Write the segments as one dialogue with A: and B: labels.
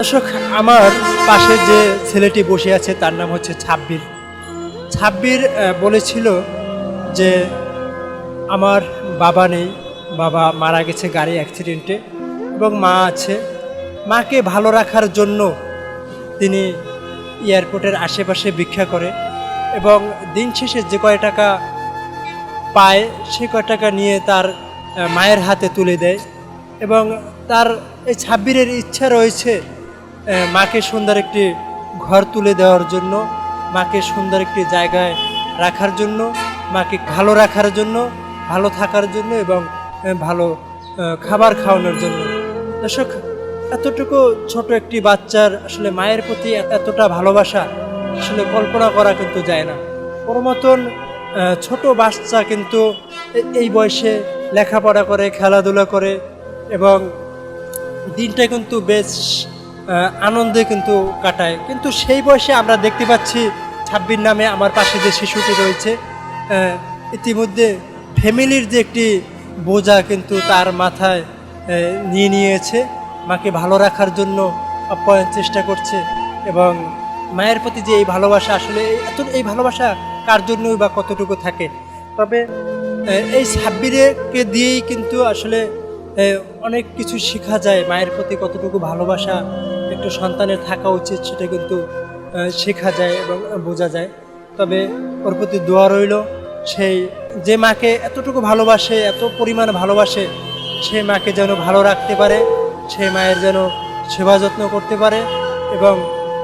A: দর্শক, আমার পাশে যে ছেলেটি বসে আছে তার নাম হচ্ছে ছাব্বির। ছাব্বির বলেছিল যে আমার বাবা নেই, বাবা মারা গেছে গাড়ি অ্যাক্সিডেন্টে এবং মা আছে। মাকে ভালো রাখার জন্য তিনি এয়ারপোর্টের আশেপাশে ভিক্ষা করে এবং দিন শেষে যে কয় টাকা পায় সে কয় টাকা নিয়ে তার মায়ের হাতে তুলে দেয় এবং তার এই ছাব্বিরের ইচ্ছা রয়েছে মাকে সুন্দর একটি ঘর তুলে দেওয়ার জন্য, মাকে সুন্দর একটি জায়গায় রাখার জন্য, মাকে ভালো রাখার জন্য, ভালো থাকার জন্য এবং ভালো খাবার খাওয়ানোর জন্য। দর্শক, এতটুকু ছোট একটি বাচ্চার আসলে মায়ের প্রতি এতটা ভালোবাসা আসলে কল্পনা করা কিন্তু যায় না। ওর মতন ছোট বাচ্চা কিন্তু এই বয়সে লেখাপড়া করে, খেলাধুলা করে এবং দিনটা কিন্তু বেশ আনন্দে কিন্তু কাটায়। কিন্তু সেই বয়সে আমরা দেখতে পাচ্ছি ছাব্বির নামে আমার পাশে যে শিশুটি রয়েছে ইতিমধ্যে ফ্যামিলির যে একটি বোঝা কিন্তু তার মাথায় নিয়ে নিয়েছে। মাকে ভালো রাখার জন্য আপ্যায়ন চেষ্টা করছে এবং মায়ের প্রতি যে এই ভালোবাসা, আসলে এই ভালোবাসা কার জন্যই বা কতটুকু থাকে। তবে এই ছাব্বিরকে দিয়েই কিন্তু আসলে অনেক কিছু শেখা যায়। মায়ের প্রতি কতটুকু ভালোবাসা একটু সন্তানের থাকা উচিত সেটা কিন্তু শেখা যায় এবং বোঝা যায়। তবে ওর প্রতি দোয়া রইল, সেই যে মাকে এতটুকু ভালোবাসে, এত পরিমাণ ভালোবাসে, সেই মাকে যেন ভালো রাখতে পারে, সেই মায়ের যেন সেবা যত্ন করতে পারে এবং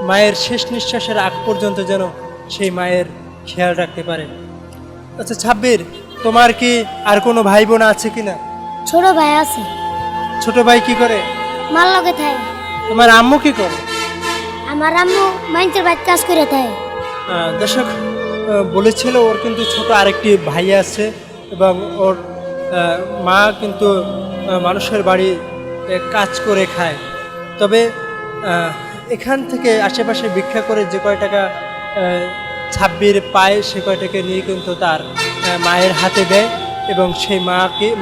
A: মায়ের শেষ নিঃশ্বাসের আগ পর্যন্ত যেন সেই মায়ের খেয়াল রাখতে পারে। আচ্ছা ছাব্বির, তোমার কি আর কোনো ভাই বোন আছে কিনা?
B: ছোট ভাই আছে।
A: ছোট ভাই কি করে?
B: মার লগে থাকে।
A: তোমার আম্মু কি করে?
B: আমার আম্মু মাইন্সের বাইক কাজ করে থাকে।
A: দর্শক, বলেছিল ওর কিন্তু ছোট আরেকটি ভাই আছে এবং ওর মা কিন্তু মানুষের বাড়ি কাজ করে খায়। তবে এখান থেকে আশেপাশে ভিক্ষা করে যে কয় টাকা ছাব্বির পায় সে কয় টাকা নিয়ে কিন্তু তার মায়ের হাতে দেয় এবং সেই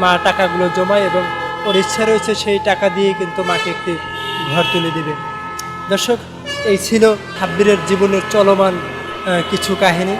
A: মা টাকাগুলো জমায় এবং ওর ইচ্ছা রয়েছে সেই টাকা দিয়ে কিন্তু মাকে একটি ঘর তুলে দেবে। দর্শক, এই ছিল ছাব্বিরের জীবনের চলমান কিছু কাহিনী।